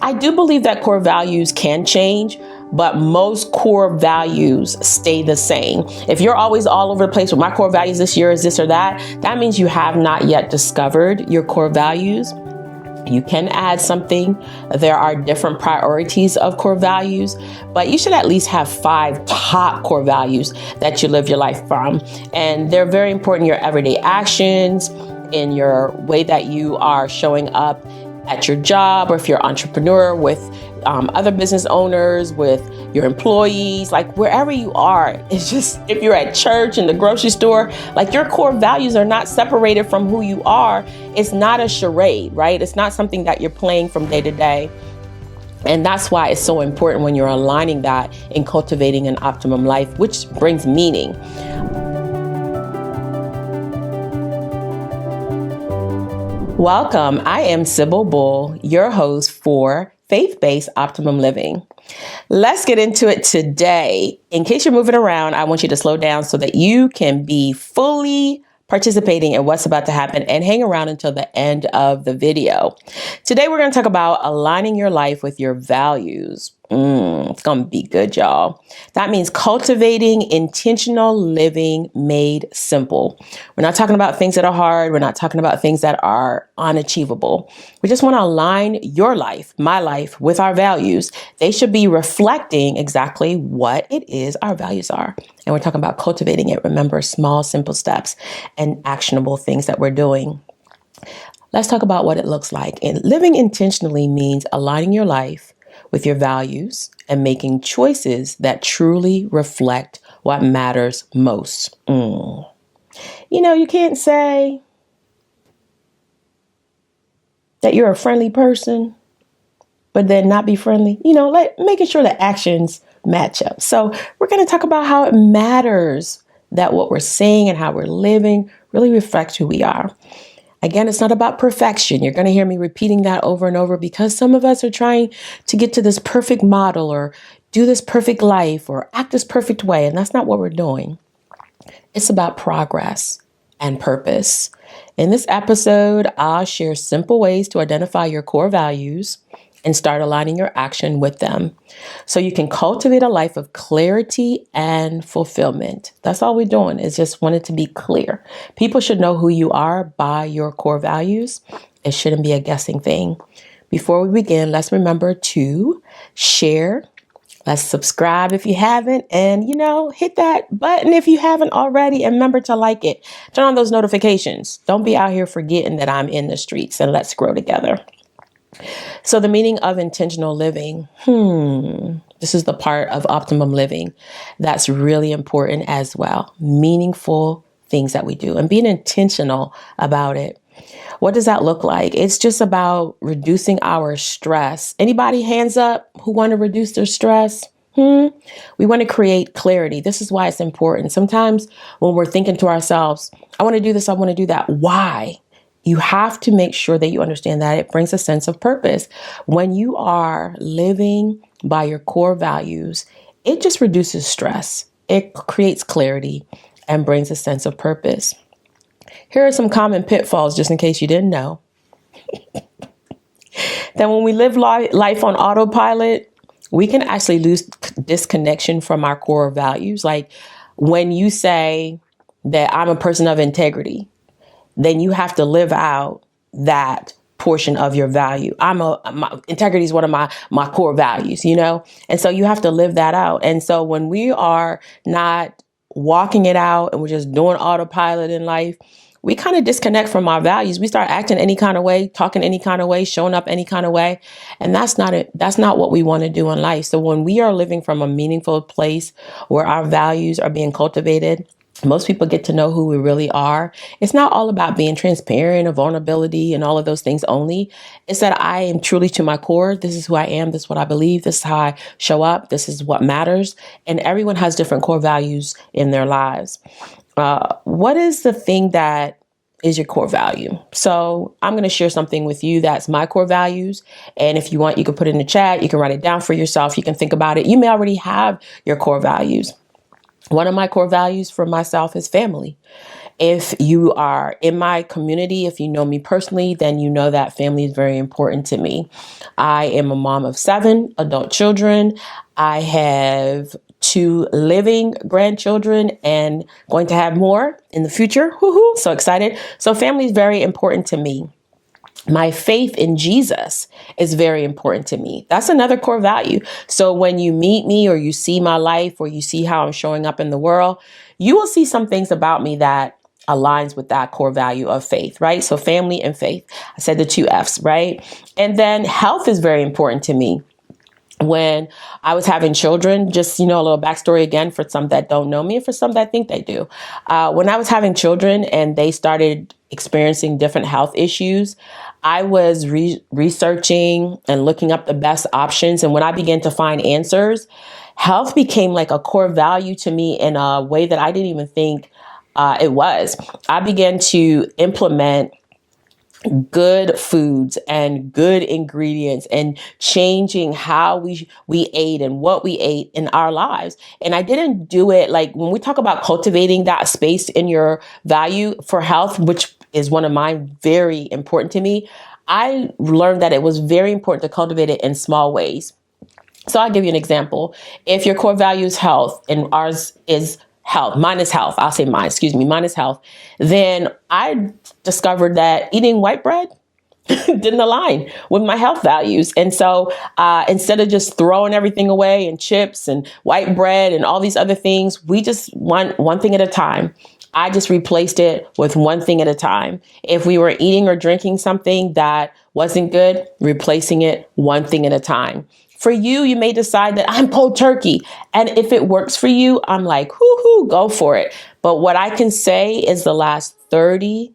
I do believe that core values can change, but most core values stay the same. If you're always all over the place with my core values this year is this or that, that means you have not yet discovered your core values. You can add something. There are different priorities of core values, but you should at least have 5 top core values that you live your life from. And they're very important in your everyday actions, in your way that you are showing up at your job, or if you're an entrepreneur with other business owners, with your employees, like wherever you are. It's just, if you're at church, in the grocery store, like your core values are not separated from who you are. It's not a charade, right? It's not something that you're playing from day to day. And that's why it's so important when you're aligning that in cultivating an optimum life, which brings meaning. Welcome. I am Sybil Bull, your host for Faith Based Optimum Living. Let's get into it today. In case you're moving around, I want you to slow down so that you can be fully participating in what's about to happen and hang around until the end of the video. Today, we're going to talk about aligning your life with your values. It's going to be good, y'all. That means cultivating intentional living made simple. We're not talking about things that are hard. We're not talking about things that are unachievable. We just want to align your life, my life, with our values. They should be reflecting exactly what it is our values are. And we're talking about cultivating it. Remember, small, simple steps and actionable things that we're doing. Let's talk about what it looks like. And living intentionally means aligning your life with your values and making choices that truly reflect what matters most. You know, you can't say that you're a friendly person, but then not be friendly. You know, like making sure the actions match up. So we're going to talk about how it matters that what we're saying and how we're living really reflects who we are. Again, it's not about perfection. You're going to hear me repeating that over and over because some of us are trying to get to this perfect model or do this perfect life or act this perfect way. And that's not what we're doing. It's about progress and purpose. In this episode, I'll share simple ways to identify your core values and start aligning your action with them so you can cultivate a life of clarity and fulfillment. That's all we're doing, is just want it to be clear. People should know who you are by your core values. It shouldn't be a guessing thing. Before we begin, let's remember to share. Let's subscribe if you haven't, and, hit that button if you haven't already, and remember to like it. Turn on those notifications. Don't be out here forgetting that I'm in the streets, and let's grow together. So the meaning of intentional living, this is the part of optimum living that's really important as well. Meaningful things that we do and being intentional about it. What does that look like? It's just about reducing our stress. Anybody hands up who want to reduce their stress? We want to create clarity. This is why it's important. Sometimes when we're thinking to ourselves, I want to do this, I want to do that. Why? You have to make sure that you understand that it brings a sense of purpose. When you are living by your core values, it just reduces stress. It creates clarity and brings a sense of purpose. Here are some common pitfalls, just in case you didn't know. That when we live life on autopilot, we can actually lose disconnection from our core values. Like when you say that I'm a person of integrity, then you have to live out that portion of your value. My integrity is one of my core values, and so you have to live that out. And so when we are not walking it out and we're just doing autopilot in life, we kind of disconnect from our values. We start acting any kind of way, talking any kind of way, showing up any kind of way. And that's not it. That's not what we want to do in life. So when we are living from a meaningful place where our values are being cultivated, most people get to know who we really are. It's not all about being transparent or vulnerability and all of those things only. It's that I am truly to my core. This is who I am. This is what I believe. This is how I show up. This is what matters. And everyone has different core values in their lives. What is the thing that is your core value? So I'm going to share something with you that's my core values. And if you want, you can put it in the chat. You can write it down for yourself. You can think about it. You may already have your core values. One of my core values for myself is family. If you are in my community, if you know me personally, then you know that family is very important to me. I am a mom of 7 adult children. I have 2 living grandchildren and going to have more in the future. Woohoo! So excited. So family is very important to me. My faith in Jesus is very important to me. That's another core value. So when you meet me or you see my life or you see how I'm showing up in the world, you will see some things about me that aligns with that core value of faith, right? So family and faith. I said the 2 F's, right? And then health is very important to me. When I was having children, just, a little backstory again for some that don't know me and for some that think they do. When I was having children and they started experiencing different health issues, I was researching and looking up the best options. And when I began to find answers, health became like a core value to me in a way that I didn't even think it was. I began to implement good foods and good ingredients and changing how we ate and what we ate in our lives. And I didn't do it like when we talk about cultivating that space in your value for health, which is one of mine, very important to me. I learned that it was very important to cultivate it in small ways. So I'll give you an example. If your core value is health and ours is health, mine is health, I'll say mine is health, then I discovered that eating white bread didn't align with my health values. And so instead of just throwing everything away and chips and white bread and all these other things, we just want one thing at a time. I just replaced it with one thing at a time. If we were eating or drinking something that wasn't good, replacing it one thing at a time. For you, you may decide that I'm cold turkey. And if it works for you, I'm like, hoo, go for it. But what I can say is the last 30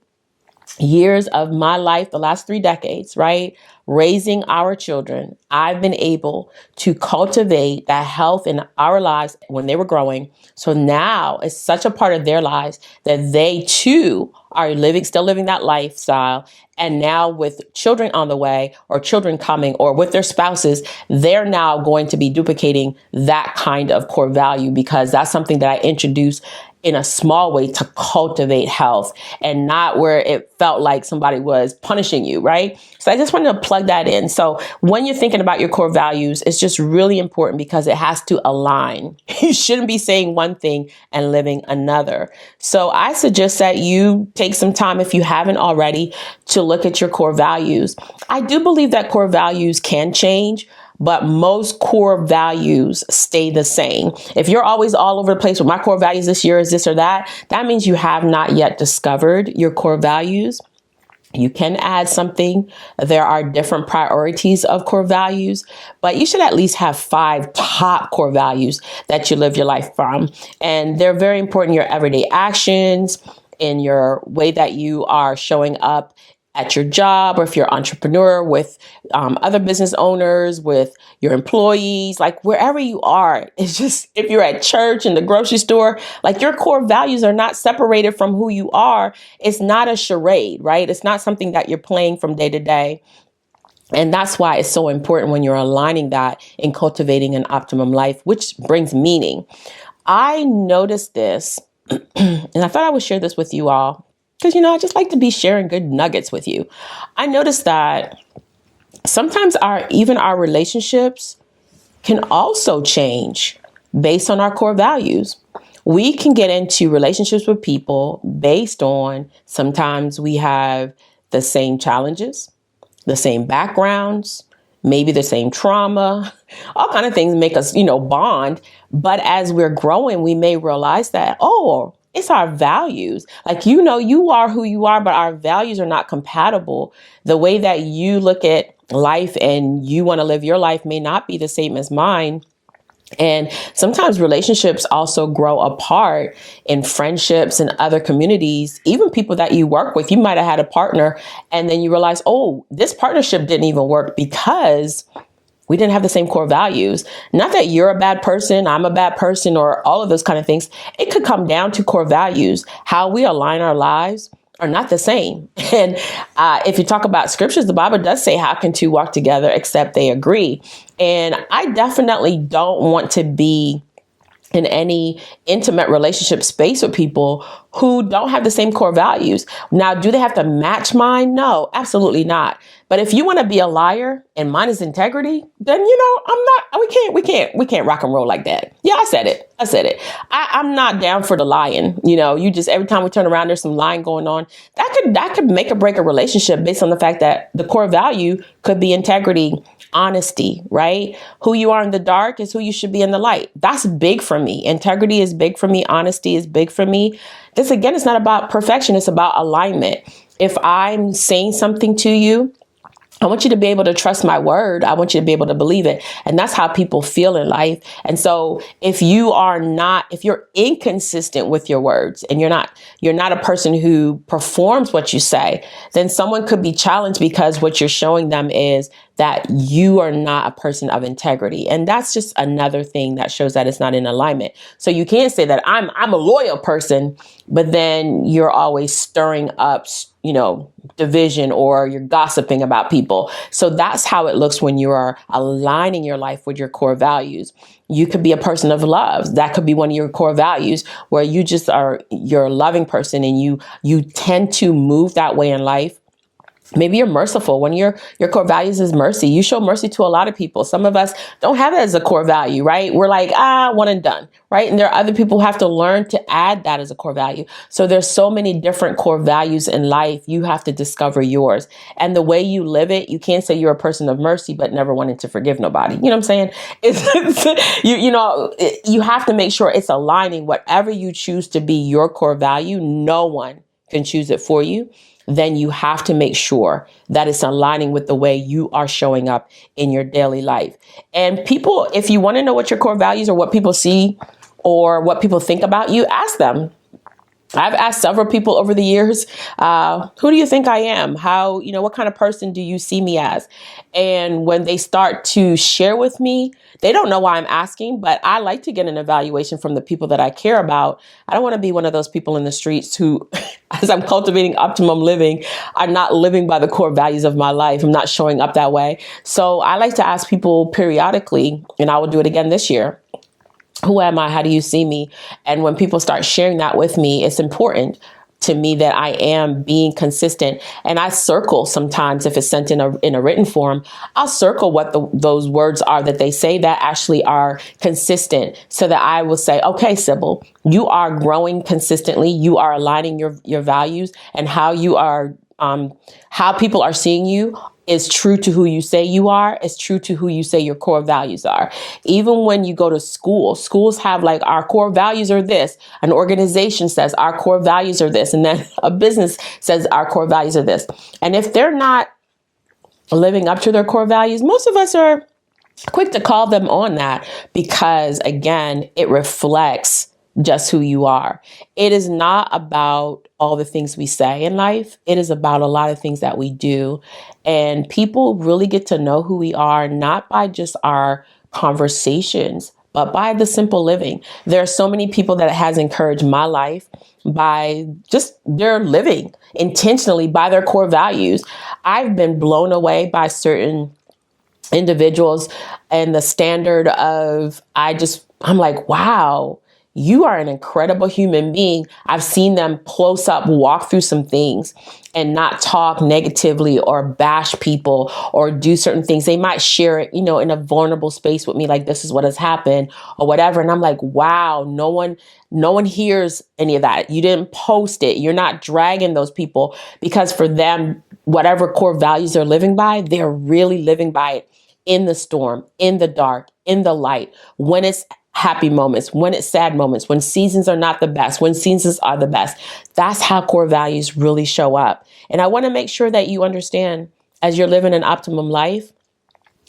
years of my life, the last 3 decades, right? Raising our children, I've been able to cultivate that health in our lives when they were growing. So now it's such a part of their lives that they too are still living that lifestyle. And now with children on the way or children coming or with their spouses, they're now going to be duplicating that kind of core value because that's something that I introduced in a small way to cultivate health and not where it felt like somebody was punishing you, right? So I just wanted to plug that in. So when you're thinking about your core values, it's just really important because it has to align. You shouldn't be saying one thing and living another. So I suggest that you take some time, if you haven't already, to look at your core values. I do believe that core values can change, but most core values stay the same. If you're always all over the place with my core values this year is this or that, that means you have not yet discovered your core values. You can add something. There are different priorities of core values, but you should at least have 5 top core values that you live your life from. And they're very important in your everyday actions, in your way that you are showing up at your job, or if you're an entrepreneur with other business owners, with your employees, like wherever you are. It's just, if you're at church, in the grocery store, like your core values are not separated from who you are. It's not a charade, right? It's not something that you're playing from day to day. And that's why it's so important when you're aligning that in cultivating an optimum life, which brings meaning. I noticed this, and I thought I would share this with you all. Because, I just like to be sharing good nuggets with you. I noticed that sometimes even our relationships can also change based on our core values. We can get into relationships with people based on sometimes we have the same challenges, the same backgrounds, maybe the same trauma, all kind of things make us, bond. But as we're growing, we may realize that, it's our values. Like, you are who you are, but our values are not compatible. The way that you look at life and you want to live your life may not be the same as mine. And sometimes relationships also grow apart in friendships and other communities, even people that you work with. You might have had a partner and then you realize, this partnership didn't even work because we didn't have the same core values. Not that you're a bad person, I'm a bad person, or all of those kind of things. It could come down to core values. How we align our lives are not the same. And if you talk about scriptures, the Bible does say, how can 2 walk together except they agree? And I definitely don't want to be in any intimate relationship space with people who don't have the same core values. Now, do they have to match mine? No, absolutely not. But if you want to be a liar and mine is integrity, then, I'm not, we can't rock and roll like that. Yeah, I said it. I'm not down for the lying. You just, every time we turn around, there's some lying going on. That could make or break a relationship based on the fact that the core value could be integrity, honesty, right? Who you are in the dark is who you should be in the light. That's big for me. Integrity is big for me. Honesty is big for me. This, again, is not about perfection. It's about alignment. If I'm saying something to you, I want you to be able to trust my word. I want you to be able to believe it. And that's how people feel in life. And so if you're inconsistent with your words and you're not a person who performs what you say, then someone could be challenged because what you're showing them is that you are not a person of integrity. And that's just another thing that shows that it's not in alignment. So you can't say that I'm a loyal person, but then you're always stirring up, division, or you're gossiping about people. So that's how it looks when you are aligning your life with your core values. You could be a person of love. That could be one of your core values, where you're a loving person and you tend to move that way in life. Maybe you're merciful. One of your core values is mercy. You show mercy to a lot of people. Some of us don't have it as a core value, right? We're like, one and done, right? And there are other people who have to learn to add that as a core value. So there's so many different core values in life. You have to discover yours. And the way you live it, you can't say you're a person of mercy, but never wanting to forgive nobody. You know what I'm saying? You have to make sure it's aligning. Whatever you choose to be your core value, no one can choose it for you. Then you have to make sure that it's aligning with the way you are showing up in your daily life. And people, if you want to know what your core values or what people see or what people think about you, ask them. I've asked several people over the years, who do you think I am? What kind of person do you see me as? And when they start to share with me, they don't know why I'm asking, but I like to get an evaluation from the people that I care about. I don't want to be one of those people in the streets who, as I'm cultivating optimum living, are not living by the core values of my life. I'm not showing up that way. So I like to ask people periodically, and I will do it again this year. Who am I? How do you see me? And when people start sharing that with me, it's important to me that I am being consistent. And I circle sometimes, if it's sent in a written form, I'll circle what those words are that they say that actually are consistent, so that I will say, okay, Sybil, you are growing consistently. You are aligning your values, and how you are, how people are seeing you is true to who you say you are. It's true to who you say your core values are. Even when you go to school, schools have like, our core values are this. An organization says our core values are this. And then a business says our core values are this. And if they're not living up to their core values, most of us are quick to call them on that, because again, it reflects just who you are. It is not about all the things we say in life. It is about a lot of things that we do. And people really get to know who we are, not by just our conversations, but by the simple living. There are so many people that it has encouraged my life by just their living intentionally by their core values. I've been blown away by certain individuals and the standard of, I'm like, wow, you are an incredible human being. I've seen them close up, walk through some things and not talk negatively or bash people or do certain things. They might share it, in a vulnerable space with me, like, this is what has happened or whatever. And I'm like, wow, no one hears any of that. You didn't post it. You're not dragging those people, because for them, whatever core values they're living by, they're really living by it in the storm, in the dark, in the light, when it's happy moments, when it's sad moments, when seasons are not the best, when seasons are the best. That's how core values really show up. And I want to make sure that you understand, as you're living an optimum life,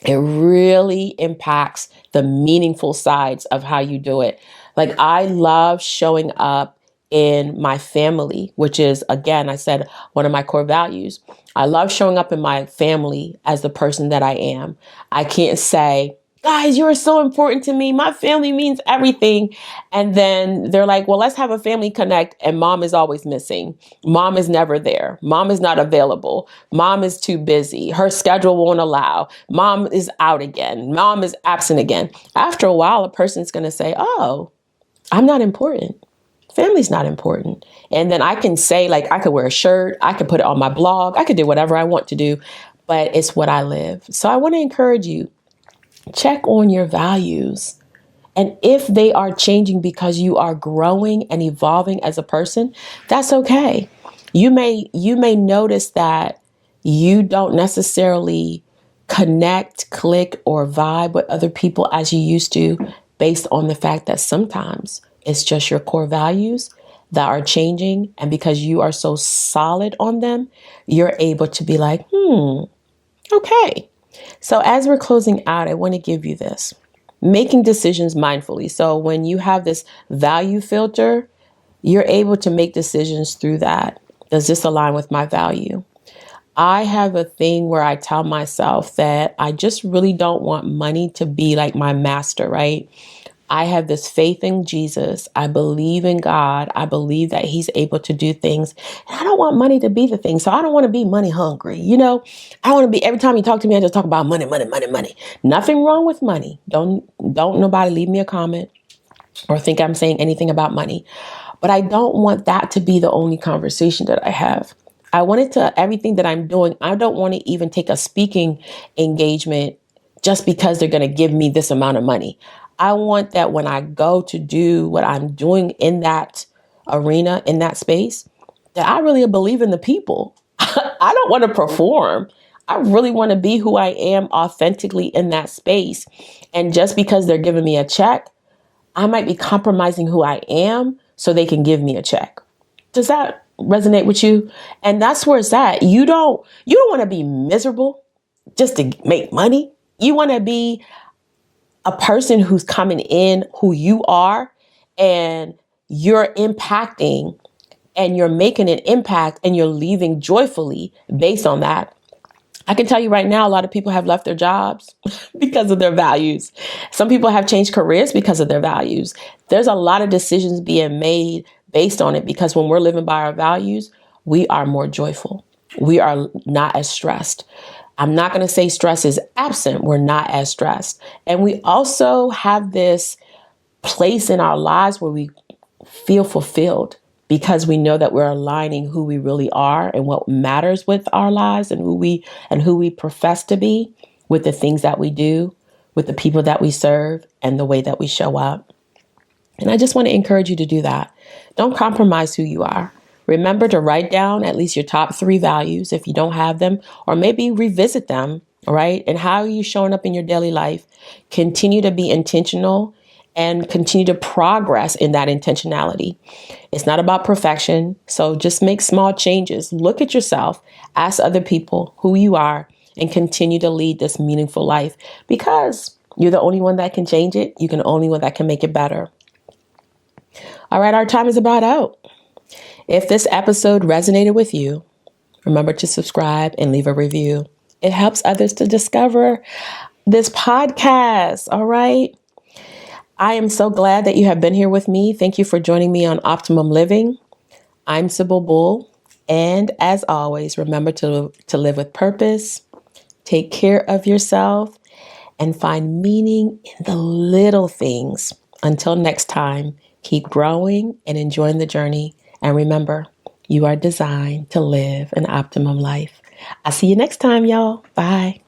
it really impacts the meaningful sides of how you do it. Like, I love showing up in my family, which is, again, I said, one of my core values. I love showing up in my family as the person that I am. I can't say, guys, you are so important to me. My family means everything. And then they're like, well, let's have a family connect. And mom is always missing. Mom is never there. Mom is not available. Mom is too busy. Her schedule won't allow. Mom is out again. Mom is absent again. After a while, a person's going to say, oh, I'm not important. Family's not important. And then I can say, like, I could wear a shirt, I could put it on my blog, I could do whatever I want to do, but it's what I live. So I want to encourage you, check on your values. And if they are changing because you are growing and evolving as a person, that's okay. You may notice that you don't necessarily connect, click, or vibe with other people as you used to, based on the fact that sometimes it's just your core values that are changing. And because you are so solid on them, you're able to be like, okay. So as we're closing out, I want to give you this. Making decisions mindfully. So when you have this value filter, you're able to make decisions through that. Does this align with my value? I have a thing where I tell myself that I just really don't want money to be like my master, right? I have this faith in Jesus. I believe in God. I believe that he's able to do things. And I don't want money to be the thing. So I don't want to be money hungry. I want to be, every time you talk to me, I just talk about money, money, money, money. Nothing wrong with money. Don't nobody leave me a comment or think I'm saying anything about money. But I don't want that to be the only conversation that I have. I want it to, everything that I'm doing, I don't want to even take a speaking engagement just because they're going to give me this amount of money. I want that when I go to do what I'm doing in that arena, in that space, that I really believe in the people. I don't want to perform. I really want to be who I am authentically in that space. And just because they're giving me a check, I might be compromising who I am so they can give me a check. Does that resonate with you? And that's where it's at. You don't want to be miserable just to make money. You want to be a person who's coming in who you are, and you're impacting and you're making an impact and you're leaving joyfully based on that. I can tell you right now, a lot of people have left their jobs because of their values. Some people have changed careers because of their values. There's a lot of decisions being made based on it, because when we're living by our values, we are more joyful. We are not as stressed. I'm not going to say stress is absent. We're not as stressed. And we also have this place in our lives where we feel fulfilled, because we know that we're aligning who we really are and what matters with our lives, and who we profess to be, with the things that we do, with the people that we serve, and the way that we show up. And I just want to encourage you to do that. Don't compromise who you are. Remember to write down at least your top 3 values if you don't have them, or maybe revisit them, right? And how are you showing up in your daily life? Continue to be intentional and continue to progress in that intentionality. It's not about perfection. So just make small changes. Look at yourself, ask other people who you are, and continue to lead this meaningful life, because you're the only one that can change it. You're the only one that can make it better. All right, our time is about out. If this episode resonated with you, remember to subscribe and leave a review. It helps others to discover this podcast. All right. I am so glad that you have been here with me. Thank you for joining me on Optimum Living. I'm Sybil Bull. And as always, remember to live with purpose, take care of yourself, and find meaning in the little things. Until next time, keep growing and enjoying the journey. And remember, you are designed to live an optimum life. I'll see you next time, y'all. Bye.